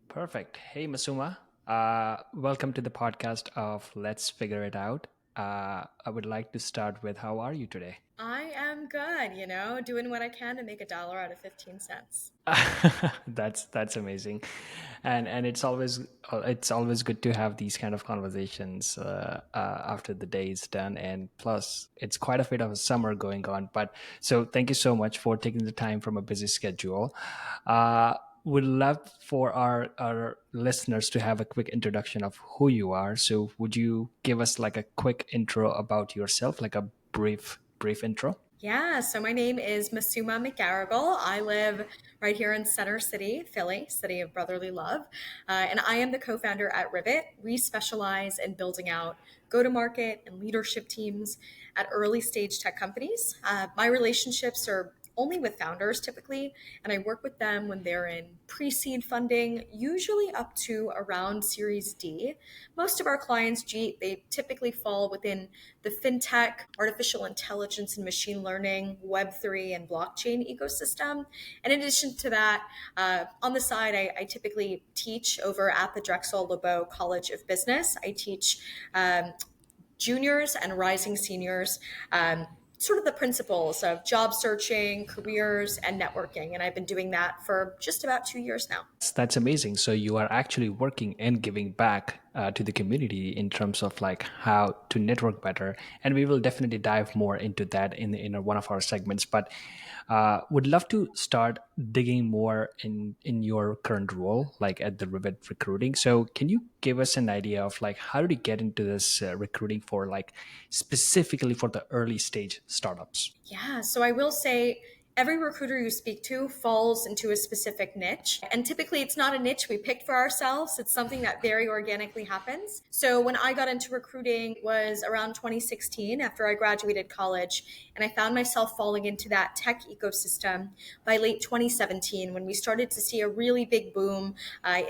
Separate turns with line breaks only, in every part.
Perfect. Hey, Masuma. Welcome to the podcast of Let's Figure It Out. I would like to start with how are you today?
I am good, doing what I can to make a dollar out of 15 cents.
That's amazing, and it's always good to have these kind of conversations after the day is done, and plus it's quite a bit of a summer going on. But so thank you so much for taking the time from a busy schedule. Uh, would love for our listeners to have a quick introduction of who you are. So would you give us like a quick intro about yourself, like a brief intro?
Yeah, so my name is Masuma McGarrigle. I live right here in Center City, Philly, city of brotherly love. And I am the co founder at Rivet. We specialize in building out go to market and leadership teams at early stage tech companies. My relationships are only with founders typically, and I work with them when they're in pre seed funding, usually up to around Series D. Most of our clients, they typically fall within the fintech, artificial intelligence and machine learning, Web3, and blockchain ecosystem. And in addition to that, on the side, I typically teach over at the Drexel LeBeau College of Business. I teach juniors and rising seniors. Sort of the principles of job searching, careers, and networking. And I've been doing that for just about 2 years now.
That's amazing. So you are actually working and giving back to the community in terms of like how to network better, and we will definitely dive more into that in one of our segments. But would love to start digging more in your current role, like at the Rivet Recruiting. So can you give us an idea of like how did you get into this recruiting for like specifically for the early stage startups?
Yeah, so I will say every recruiter you speak to falls into a specific niche. And typically it's not a niche we picked for ourselves. It's something that very organically happens. So when I got into recruiting it was around 2016 after I graduated college, and I found myself falling into that tech ecosystem by late 2017 when we started to see a really big boom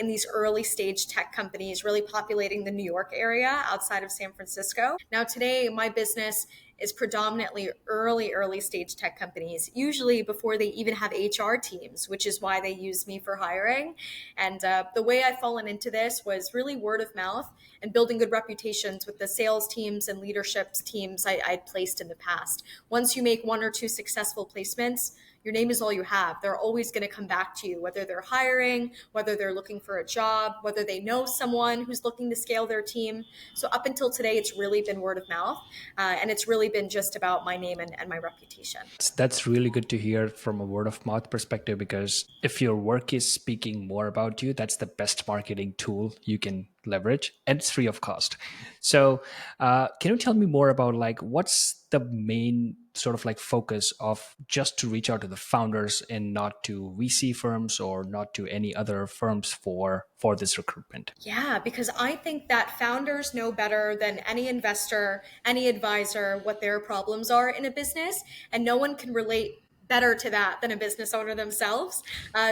in these early stage tech companies really populating the New York area outside of San Francisco. Now today my business is predominantly early stage tech companies, usually before they even have HR teams, which is why they use me for hiring. And the way I've fallen into this was really word of mouth and building good reputations with the sales teams and leadership teams I'd placed in the past. Once you make one or two successful placements, your name is all you have. They're always going to come back to you, whether they're hiring, whether they're looking for a job, whether they know someone who's looking to scale their team. So up until today, it's really been word of mouth. And it's really been just about my name and my reputation.
That's really good to hear from a word of mouth perspective, because if your work is speaking more about you, that's the best marketing tool you can leverage, and it's free of cost. So can you tell me more about like what's the main sort of like focus of just to reach out to the founders and not to VC firms or not to any other firms for this recruitment?
Yeah, because I think that founders know better than any investor, any advisor, what their problems are in a business, and no one can relate better to that than a business owner themselves.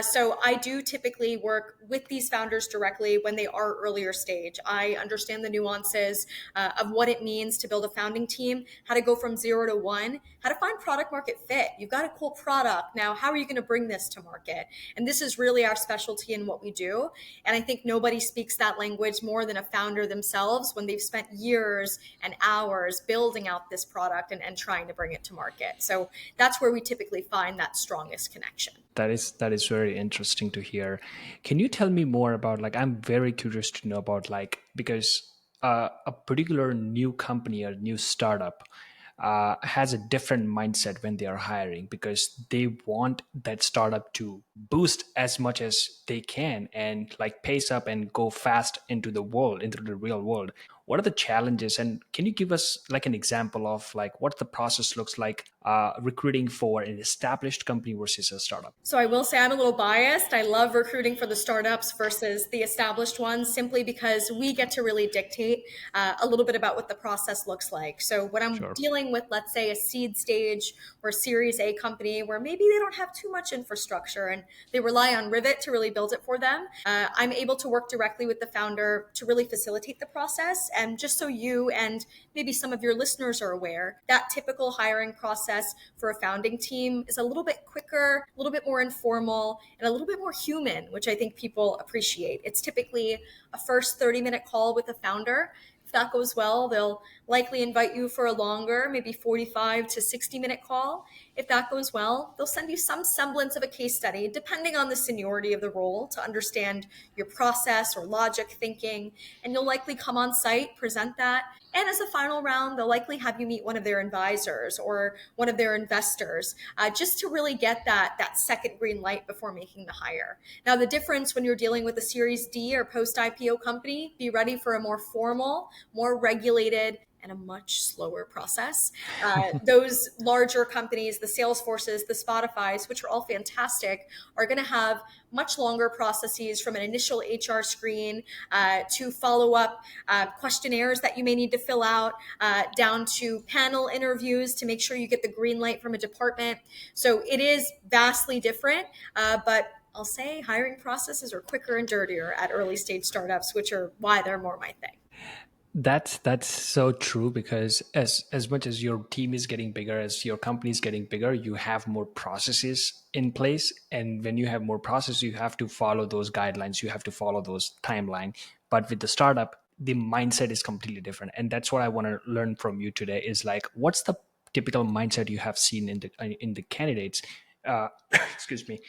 So I do typically work with these founders directly when they are earlier stage. I understand the nuances of what it means to build a founding team, how to go from 0 to 1, how to find product market fit. You've got a cool product. Now, how are you going to bring this to market? And this is really our specialty in what we do. And I think nobody speaks that language more than a founder themselves when they've spent years and hours building out this product and trying to bring it to market. So that's where we typically find that strongest connection.
That is very interesting to hear. Can you tell me more about like I'm very curious to know about like because a particular new company or new startup has a different mindset when they are hiring, because they want that startup to boost as much as they can and like pace up and go fast into the world, into the real world. What are the challenges, and can you give us like an example of like what the process looks like recruiting for an established company versus a startup?
So I will say I'm a little biased. I love recruiting for the startups versus the established ones simply because we get to really dictate a little bit about what the process looks like. So when I'm
Sure.
dealing with, let's say, a seed stage or Series A company where maybe they don't have too much infrastructure and they rely on Rivet to really build it for them, I'm able to work directly with the founder to really facilitate the process And just so you and maybe some of your listeners are aware, that typical hiring process for a founding team is a little bit quicker, a little bit more informal, and a little bit more human, which I think people appreciate. It's typically a first 30-minute call with the founder. If that goes well, they'll likely invite you for a longer, maybe 45 to 60-minute call. If that goes well, they'll send you some semblance of a case study, depending on the seniority of the role, to understand your process or logic thinking. And you'll likely come on site, present that. And as a final round, they'll likely have you meet one of their advisors or one of their investors, just to really get that second green light before making the hire. Now, the difference when you're dealing with a Series D or post IPO company, be ready for a more formal, more regulated, and a much slower process. Those larger companies, the Salesforces, the Spotifys, which are all fantastic, are going to have much longer processes, from an initial HR screen to follow up questionnaires that you may need to fill out, down to panel interviews to make sure you get the green light from a department. So it is vastly different, but I'll say hiring processes are quicker and dirtier at early stage startups, which are why they're more my thing.
That's so true, because as much as your team is getting bigger, as your company is getting bigger, you have more processes in place, and when you have more processes, you have to follow those guidelines, you have to follow those timeline. But with the startup, the mindset is completely different, and that's what I want to learn from you today. Is like, what's the typical mindset you have seen in the candidates? Excuse me,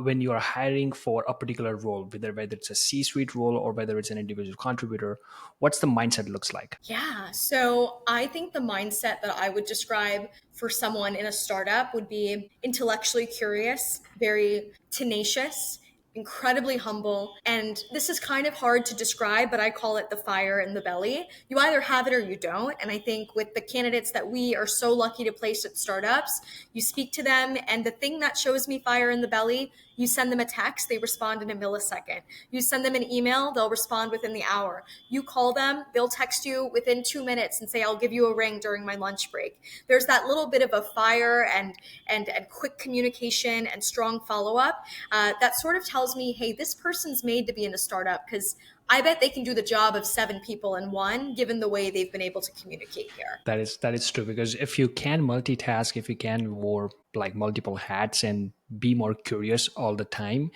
when you are hiring for a particular role, whether it's a C-suite role or whether it's an individual contributor, what's the mindset looks like?
Yeah. So I think the mindset that I would describe for someone in a startup would be intellectually curious, very tenacious, incredibly humble. And this is kind of hard to describe, but I call it the fire in the belly. You either have it or you don't. And I think with the candidates that we are so lucky to place at startups, you speak to them, and the thing that shows me fire in the belly, you send them a text, they respond in a millisecond. You send them an email, they'll respond within the hour. You call them, they'll text you within 2 minutes and say, I'll give you a ring during my lunch break. There's that little bit of a fire and quick communication and strong follow-up that sort of tells me, hey, this person's made to be in a startup, because I bet they can do the job of 7 people in one, given the way they've been able to communicate here.
That is true, because if you can multitask, if you can wear like multiple hats and be more curious all the time,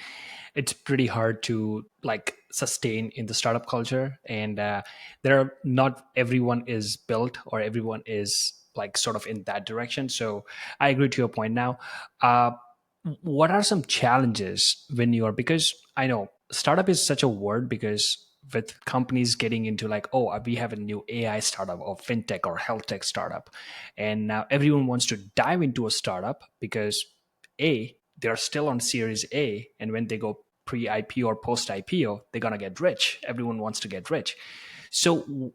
it's pretty hard to like sustain in the startup culture. And there are not everyone is built, or everyone is like sort of in that direction. So I agree to your point. Now, uh, what are some challenges when you are, because I know startup is such a word, because with companies getting into like, oh, we have a new AI startup or fintech or health tech startup, and now everyone wants to dive into a startup because they're still on series A, and when they go pre-IPO or post-IPO, they're gonna get rich. Everyone wants to get rich. So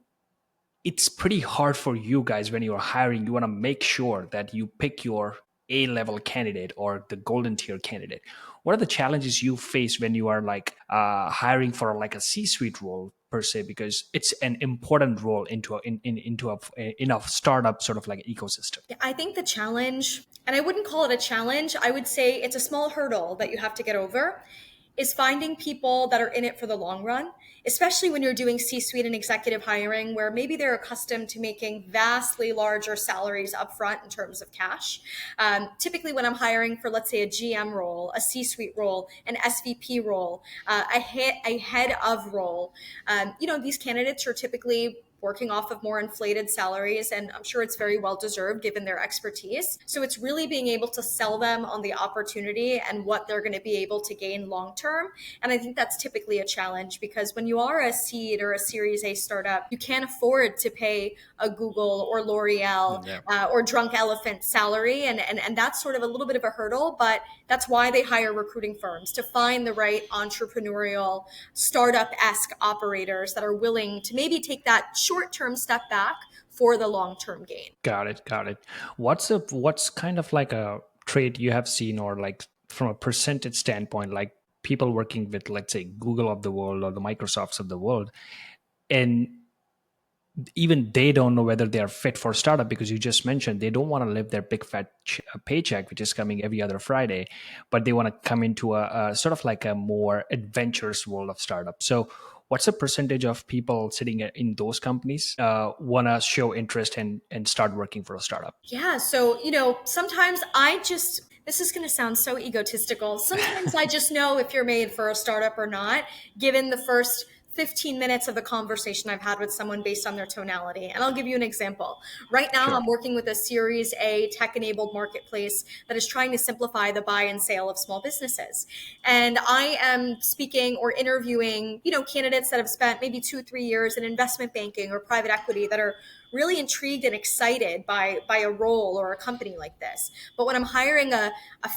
it's pretty hard for you guys when you're hiring. You want to make sure that you pick your A level candidate or the golden tier candidate. What are the challenges you face when you are like hiring for like a C-suite role per se, because it's an important role into a startup sort of like ecosystem?
I think the challenge, and I wouldn't call it a challenge, I would say it's a small hurdle that you have to get over, is finding people that are in it for the long run, especially when you're doing C suite and executive hiring, where maybe they're accustomed to making vastly larger salaries upfront in terms of cash. Typically, when I'm hiring for, let's say, a GM role, a C suite role, an SVP role, a head of role, these candidates are typically working off of more inflated salaries, and I'm sure it's very well deserved given their expertise. So it's really being able to sell them on the opportunity and what they're going to be able to gain long term. And I think that's typically a challenge, because when you are a seed or a Series A startup, you can't afford to pay a Google or L'Oreal
Yeah.
or Drunk Elephant salary, and that's sort of a little bit of a hurdle, but that's why they hire recruiting firms, to find the right entrepreneurial startup-esque operators that are willing to maybe take that short-term step back for the long-term gain.
Got it. What's kind of like a trait you have seen, or like from a percentage standpoint, like people working with, let's say, Google of the world or the Microsofts of the world, and even they don't know whether they are fit for startup, because you just mentioned they don't want to live their big fat paycheck which is coming every other Friday, but they want to come into a sort of like a more adventurous world of startup. So what's the percentage of people sitting in those companies want to show interest and start working for a startup?
Yeah, so, sometimes this is going to sound so egotistical. Sometimes I just know if you're made for a startup or not, given the first 15 minutes of the conversation I've had with someone based on their tonality. And I'll give you an example. Right now,
Sure.
I'm working with a Series A tech enabled marketplace that is trying to simplify the buy and sale of small businesses. And I am speaking or interviewing, candidates that have spent maybe 2, 3 years in investment banking or private equity that are really intrigued and excited by a role or a company like this. But when I'm hiring a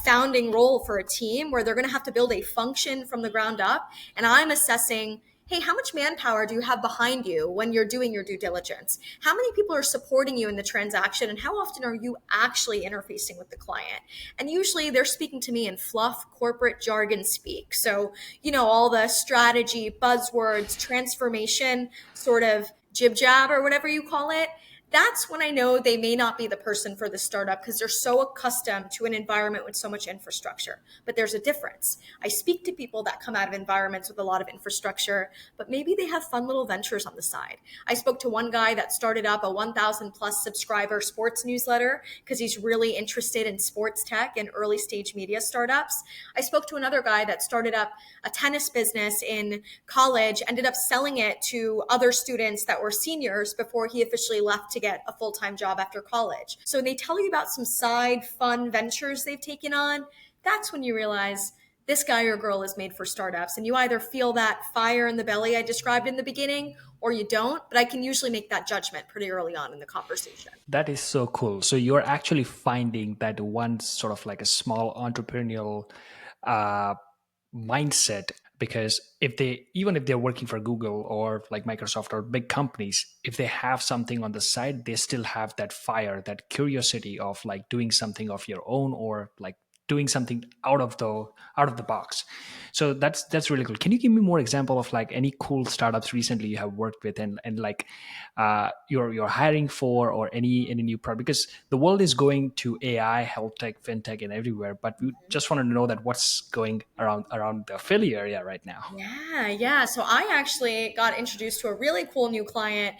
founding role for a team where they're going to have to build a function from the ground up, and I'm assessing, hey, how much manpower do you have behind you when you're doing your due diligence? How many people are supporting you in the transaction? And how often are you actually interfacing with the client? And usually they're speaking to me in fluff, corporate jargon speak. So, all the strategy, buzzwords, transformation sort of jib jab or whatever you call it. That's when I know they may not be the person for the startup because they're so accustomed to an environment with so much infrastructure. But there's a difference. I speak to people that come out of environments with a lot of infrastructure, but maybe they have fun little ventures on the side. I spoke to one guy that started up a 1,000 plus subscriber sports newsletter because he's really interested in sports tech and early stage media startups. I spoke to another guy that started up a tennis business in college, ended up selling it to other students that were seniors before he officially left to get a full-time job after college. So when they tell you about some side fun ventures they've taken on, that's when you realize this guy or girl is made for startups. And you either feel that fire in the belly I described in the beginning or you don't, but I can usually make that judgment pretty early on in the conversation.
That is so cool. So you're actually finding that one sort of like a small entrepreneurial uh, mindset, because if they, even if they're working for Google or like Microsoft or big companies, if they have something on the side, they still have that fire, that curiosity of like doing something of your own, or like doing something out of the box. So that's really cool. Can you give me more example of like any cool startups recently you have worked with, and like you're hiring for, or any new product? Because the world is going to AI, health tech, fintech, and everywhere, but we just want to know that what's going around the Philly area right now.
Yeah, yeah. So I actually got introduced to a really cool new client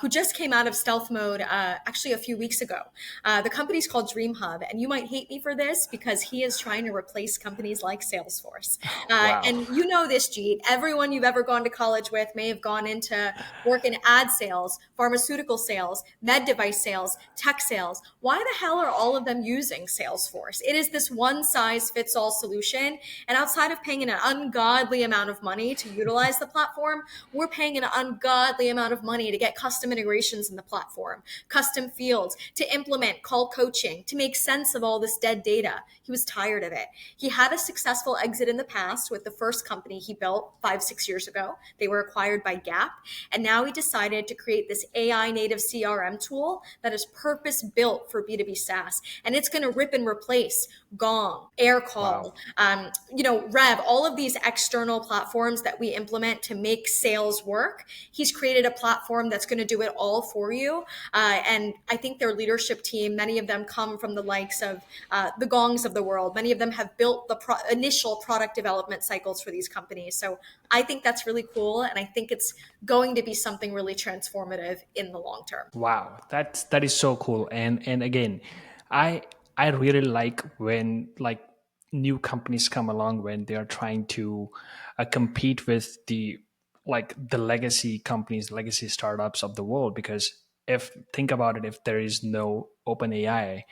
who just came out of stealth mode actually a few weeks ago. The company's called Dream Hub, and you might hate me for this because he is trying to replace companies like Salesforce.
Wow.
And you know this, Jeet. Everyone you've ever gone to college with may have gone into work in ad sales, pharmaceutical sales, med device sales, tech sales. Why the hell are all of them using Salesforce? It is this one size fits all solution. And outside of paying an ungodly amount of money to utilize the platform, we're paying an ungodly amount of money to get custom integrations in the platform, custom fields, to implement call coaching, to make sense of all this dead data. He was tired of it. He had a successful exit in the past with the first company he built 5, 6 years ago. They were acquired by Gap. And now he decided to create this AI native CRM tool that is purpose built for B2B SaaS. And it's going to rip and replace Gong,
Wow.
Aircall, Rev, all of these external platforms that we implement to make sales work. He's created a platform that's going to do it all for you. And I think their leadership team, many of them come from the likes of the Gongs of the world. Many of them have built the initial product development cycles for these companies. So I think that's really cool. And I think it's going to be something really transformative in the long term.
Wow, that is so cool. And again, I I really like when like new companies come along, when they are trying to compete with the like the legacy companies, legacy startups of the world. Because if think about it, if there is no open AI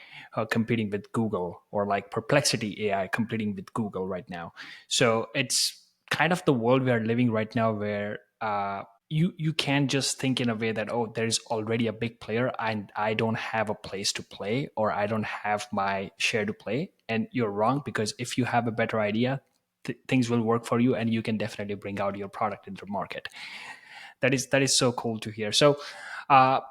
competing with Google, or like Perplexity AI competing with Google right now, so it's kind of the world we are living right now, where you can't just think in a way that, oh, there's already a big player and I don't have a place to play, or I don't have my share to play. And you're wrong, because if you have a better idea, things will work for you, and you can definitely bring out your product into the market. That is so cool to hear. So uh,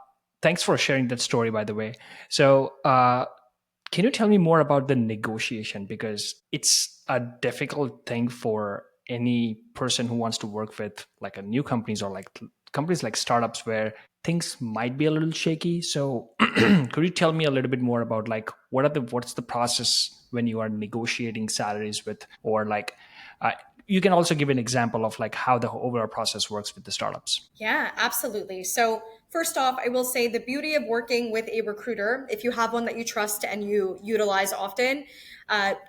thanks for sharing that story, by the way. So can you tell me more about the negotiation? Because it's a difficult thing for any person who wants to work with like a new companies, or like companies like startups, where things might be a little shaky. So could you tell me a little bit more about like what's the process when you are negotiating salaries with, or like uh, you can also give an example of like how the overall process works with the startups.
Yeah, absolutely. So, first off, I will say the beauty of working with a recruiter, if you have one that you trust and you utilize often,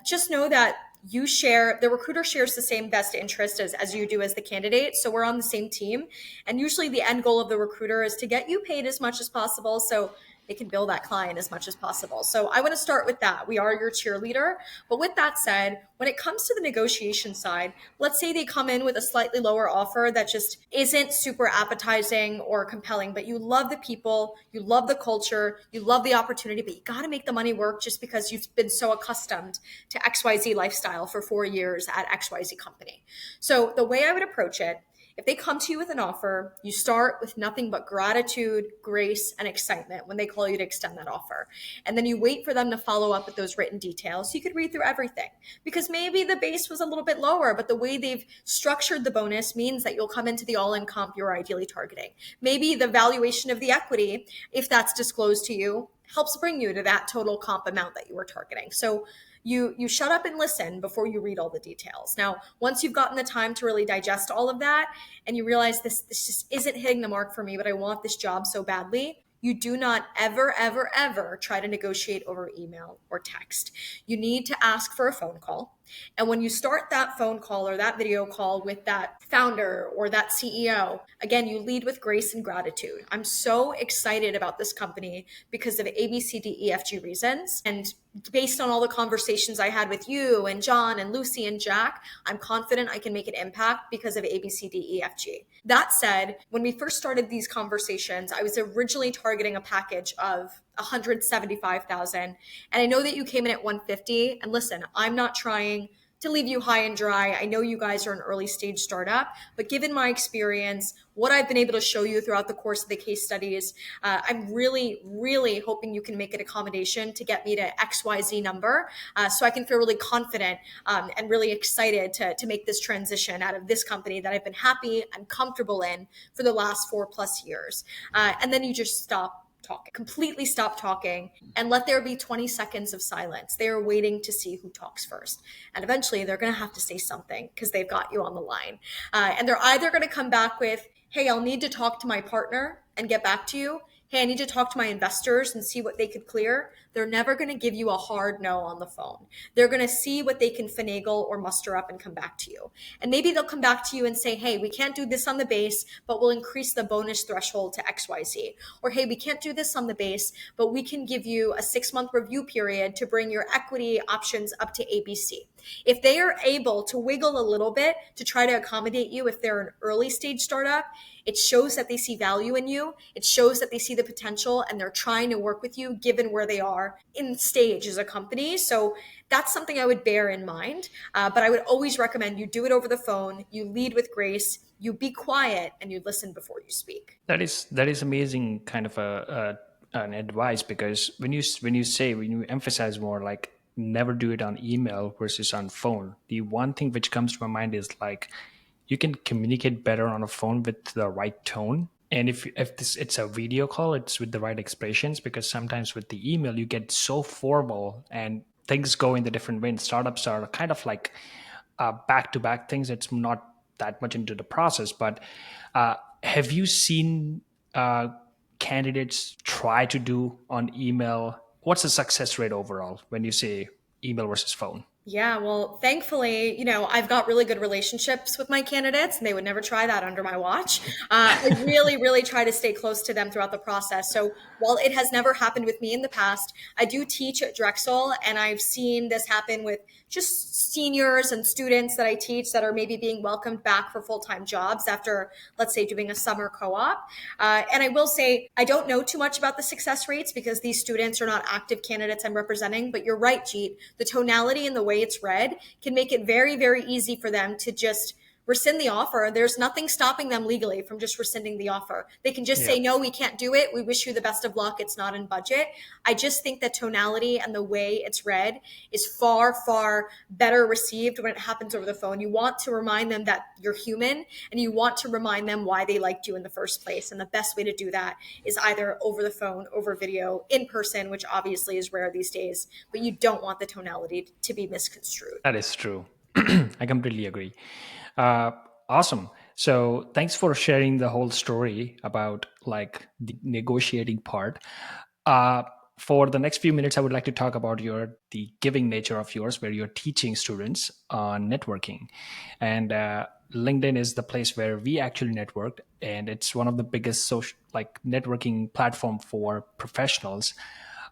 just know that the recruiter shares the same best interest as you do as the candidate. So, we're on the same team. And usually, the end goal of the recruiter is to get you paid as much as possible. So, they can bill that client as much as possible. So I want to start with that. We are your cheerleader. But with that said, when it comes to the negotiation side, let's say they come in with a slightly lower offer that just isn't super appetizing or compelling, but you love the people, you love the culture, you love the opportunity, but you got to make the money work just because you've been so accustomed to XYZ lifestyle for 4 years at XYZ company. So the way I would approach it, if they come to you with an offer, you start with nothing but gratitude, grace, and excitement when they call you to extend that offer. And then you wait for them to follow up with those written details so you could read through everything. Because maybe the base was a little bit lower, but the way they've structured the bonus means that you'll come into the all in comp you're ideally targeting. Maybe the valuation of the equity, if that's disclosed to you, helps bring you to that total comp amount that you were targeting. So you shut up and listen before you read all the details. Now, once you've gotten the time to really digest all of that and you realize this just isn't hitting the mark for me, but I want this job so badly, you do not ever, ever, ever try to negotiate over email or text. You need to ask for a phone call. And when you start that phone call or that video call with that founder or that CEO, again, you lead with grace and gratitude. I'm so excited about this company because of A, B, C, D, E, F, G reasons. And based on all the conversations I had with you and John and Lucy and Jack, I'm confident I can make an impact because of A, B, C, D, E, F, G. That said, when we first started these conversations, I was originally targeting a package of 175,000. And I know that you came in at 150. And listen, I'm not trying to leave you high and dry. I know you guys are an early stage startup, but given my experience, what I've been able to show you throughout the course of the case studies, I'm really, really hoping you can make an accommodation to get me to XYZ number so I can feel really confident and really excited to make this transition out of this company that I've been happy and comfortable in for the last 4+ years. And then you just completely stop talking, and let there be 20 seconds of silence. They are waiting to see who talks first. And eventually they're going to have to say something because they've got you on the line. And they're either going to come back with, hey, I'll need to talk to my partner and get back to you. Hey, I need to talk to my investors and see what they could clear. They're never going to give you a hard no on the phone. They're going to see what they can finagle or muster up and come back to you. And maybe they'll come back to you and say, hey, we can't do this on the base, but we'll increase the bonus threshold to XYZ. Or, hey, we can't do this on the base, but we can give you a 6-month review period to bring your equity options up to ABC. If they are able to wiggle a little bit to try to accommodate you if they're an early stage startup, it shows that they see value in you. It shows that they see the potential and they're trying to work with you given where they are in stage as a company. So that's something I would bear in mind. But I would always recommend you do it over the phone. You lead with grace. You be quiet and you listen before you speak.
That is amazing kind of an advice, because when you emphasize more like never do it on email versus on phone, the one thing which comes to my mind is like you can communicate better on a phone with the right tone. And if this it's a video call, it's with the right expressions, because sometimes with the email you get so formal and things go in the different way. And startups are kind of like back to back things. It's not that much into the process, but have you seen uh, candidates try to do on email? What's the success rate overall when you say email versus phone?
Yeah, well, thankfully, I've got really good relationships with my candidates, and they would never try that under my watch. I really, really try to stay close to them throughout the process. So while it has never happened with me in the past, I do teach at Drexel, and I've seen this happen with just seniors and students that I teach that are maybe being welcomed back for full-time jobs after, let's say, doing a summer co-op. And I will say, I don't know too much about the success rates because these students are not active candidates I'm representing, but you're right, Jeet. The tonality and the way it's read can make it very, very easy for them to just rescind the offer. There's nothing stopping them legally from just rescinding the offer. They can just
Yeah.
say, no, we can't do it. We wish you the best of luck. It's not in budget. I just think that tonality and the way it's read is far, far better received when it happens over the phone. You want to remind them that you're human and you want to remind them why they liked you in the first place. And the best way to do that is either over the phone, over video, in person, which obviously is rare these days, but you don't want the tonality to be misconstrued.
That is true. I completely agree. Uh, awesome. So thanks for sharing the whole story about like the negotiating part. Uh, for the next few minutes, I would like to talk about the giving nature of yours, where you're teaching students on networking, and LinkedIn is the place where we actually networked, and it's one of the biggest social like networking platform for professionals.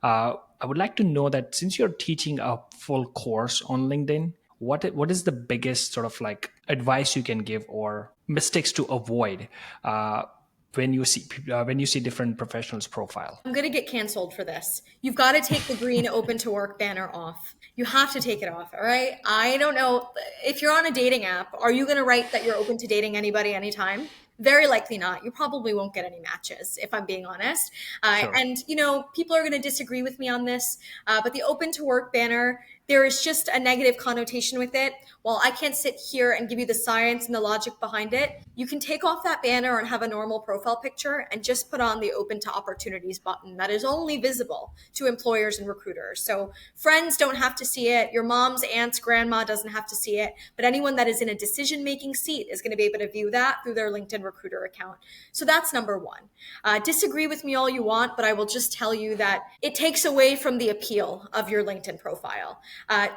I would like to know that since you're teaching a full course on LinkedIn, what is the biggest sort of like advice you can give or mistakes to avoid uh, when you see different professionals' profile?
I'm going to get canceled for this. You've got to take the green open to work banner off. You have to take it off. All right. I don't know if you're on a dating app, are you going to write that you're open to dating anybody anytime? Very likely not. You probably won't get any matches, if I'm being honest.
Sure.
And, people are going to disagree with me on this, but the open to work banner, there is just a negative connotation with it. While I can't sit here and give you the science and the logic behind it, you can take off that banner and have a normal profile picture and just put on the open to opportunities button that is only visible to employers and recruiters. So friends don't have to see it. Your mom's aunt's grandma doesn't have to see it, but anyone that is in a decision making seat is going to be able to view that through their LinkedIn recruiter account. So that's number one. Disagree with me all you want, but I will just tell you that it takes away from the appeal of your LinkedIn profile.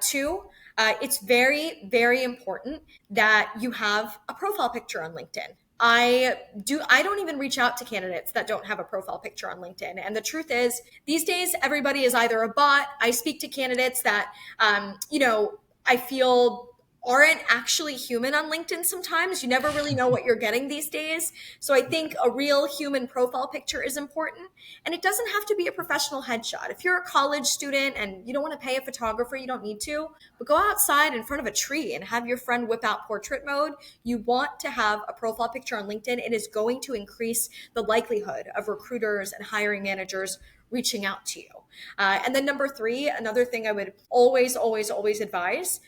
Two, it's very, very important that you have a profile picture on LinkedIn. I don't even reach out to candidates that don't have a profile picture on LinkedIn. And the truth is, these days everybody is either a bot. I speak to candidates that I feel aren't actually human on LinkedIn sometimes. You never really know what you're getting these days. So I think a real human profile picture is important. And it doesn't have to be a professional headshot. If you're a college student and you don't want to pay a photographer, you don't need to. But go outside in front of a tree and have your friend whip out portrait mode. You want to have a profile picture on LinkedIn. It is going to increase the likelihood of recruiters and hiring managers reaching out to you. And then number three, another thing I would always, always, always advise,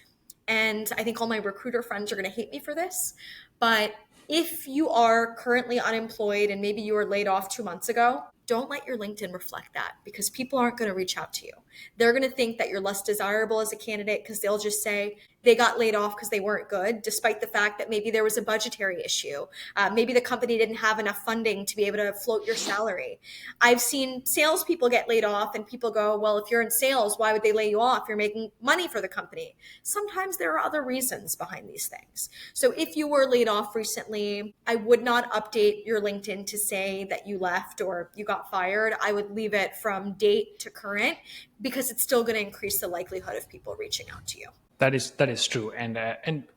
and I think all my recruiter friends are going to hate me for this, but if you are currently unemployed and maybe you were laid off 2 months ago, don't let your LinkedIn reflect that, because people aren't going to reach out to you. They're going to think that you're less desirable as a candidate because they'll just say they got laid off because they weren't good, despite the fact that maybe there was a budgetary issue. Maybe the company didn't have enough funding to be able to float your salary. I've seen salespeople get laid off and people go, well, if you're in sales, why would they lay you off? You're making money for the company. Sometimes there are other reasons behind these things. So if you were laid off recently, I would not update your LinkedIn to say that you left or you got fired. I would leave it from date to current, because it's still going to increase the likelihood of people reaching out to you.
That is true, and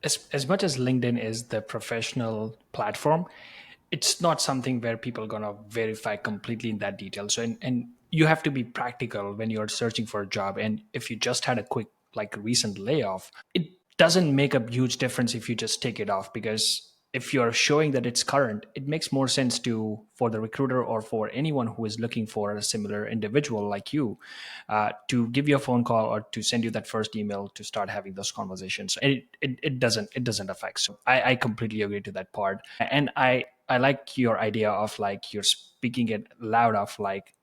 as much as LinkedIn is the professional platform, it's not something where people are gonna verify completely in that detail. So and you have to be practical when you're searching for a job. And if you just had a quick like recent layoff, it doesn't make a huge difference if you just take it off, because if you're showing that it's current, it makes more sense to for the recruiter or for anyone who is looking for a similar individual like you to give you a phone call or to send you that first email to start having those conversations. And it doesn't affect. So I completely agree to that part. And I like your idea of like you're speaking it loud of like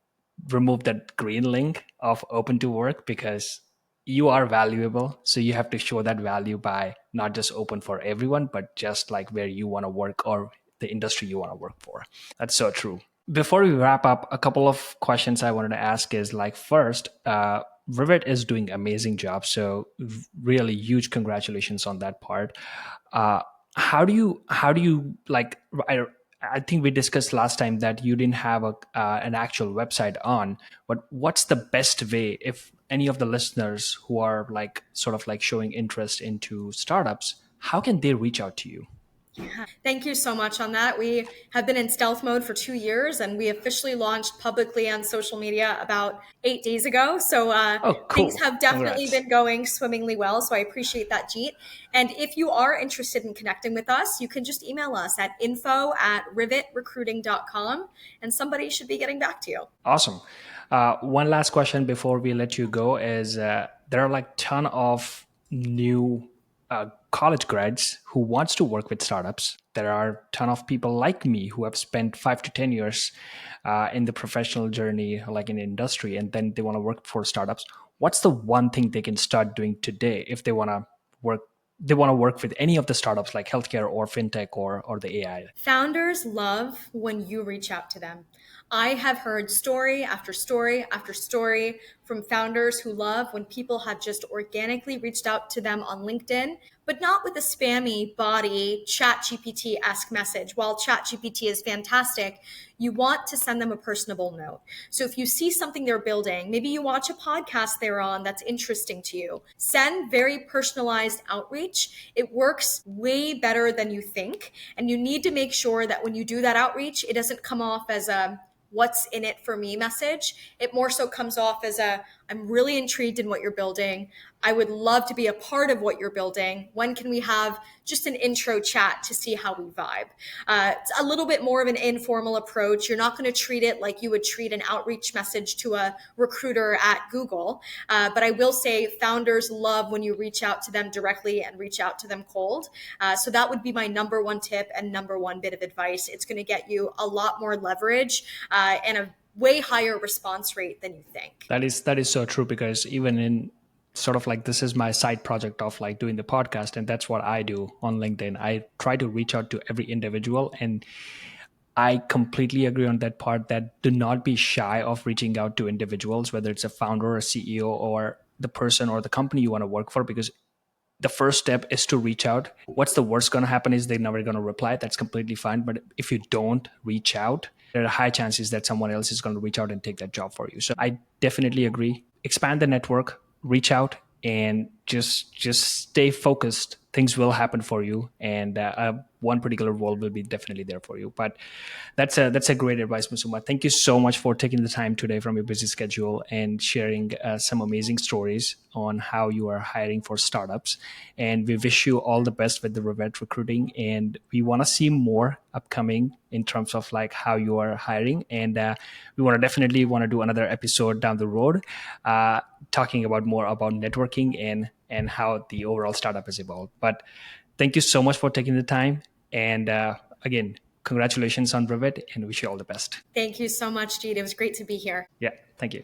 remove that green link of open to work, because you are valuable, so you have to show that value by not just open for everyone, but just like where you want to work or the industry you want to work for. That's so true. Before we wrap up, a couple of questions I wanted to ask is like first, Rivet is doing amazing job, so really huge congratulations on that part. uh, how do you like I think we discussed last time that you didn't have an actual website on, but what's the best way if any of the listeners who are like sort of like showing interest into startups, how can they reach out to you?
Thank you so much on that. We have been in stealth mode for 2 years and we officially launched publicly on social media about 8 days ago. So
Oh,
things
cool.
have definitely
Congrats.
been going swimmingly well. So I appreciate that, Jeet. And if you are interested in connecting with us, you can just email us at info@rivetrecruiting.com and somebody should be getting back to you.
Awesome. One last question before we let you go is there are like ton of new college grads who wants to work with startups. There are ton of people like me who have spent 5 to 10 years in the professional journey, like in industry, and then they want to work for startups. What's the one thing they can start doing today if they want to work? they want to work with any of the startups like healthcare or fintech or the AI?
Founders love when you reach out to them. I have heard story after story after story from founders who love when people have just organically reached out to them on LinkedIn, but not with a spammy body chat GPT-esque message. While chat GPT is fantastic, you want to send them a personable note. So if you see something they're building, maybe you watch a podcast they're on that's interesting to you, send very personalized outreach. It works way better than you think. And you need to make sure that when you do that outreach, it doesn't come off as a what's in it for me message. It more so comes off as a I'm really intrigued in what you're building. I would love to be a part of what you're building. When can we have just an intro chat to see how we vibe? It's a little bit more of an informal approach. You're not going to treat it like you would treat an outreach message to a recruiter at Google. But I will say founders love when you reach out to them directly and reach out to them cold. So that would be my number one tip and number one bit of advice. It's going to get you a lot more leverage and a way higher response rate than you think.
That is so true, because even in sort of like, this is my side project of like doing the podcast, and that's what I do on LinkedIn. I try to reach out to every individual, and I completely agree on that part, that do not be shy of reaching out to individuals, whether it's a founder, a CEO, or the person or the company you want to work for, because the first step is to reach out. What's the worst going to happen is they're never going to reply. That's completely fine. But if you don't reach out, there are high chances that someone else is going to reach out and take that job for you. So I definitely agree. Expand the network, reach out, and just stay focused. Things will happen for you, and one particular role will be definitely there for you. But that's a great advice, Musuma. Thank you so much for taking the time today from your busy schedule and sharing some amazing stories on how you are hiring for startups. And we wish you all the best with the Rivet recruiting. And we want to see more upcoming in terms of like how you are hiring. And we want to definitely want to do another episode down the road, talking about more about networking and how the overall startup has evolved. But thank you so much for taking the time. And again, congratulations on Rivet, and wish you all the best.
Thank you so much, Jeet. It was great to be here.
Yeah, thank you.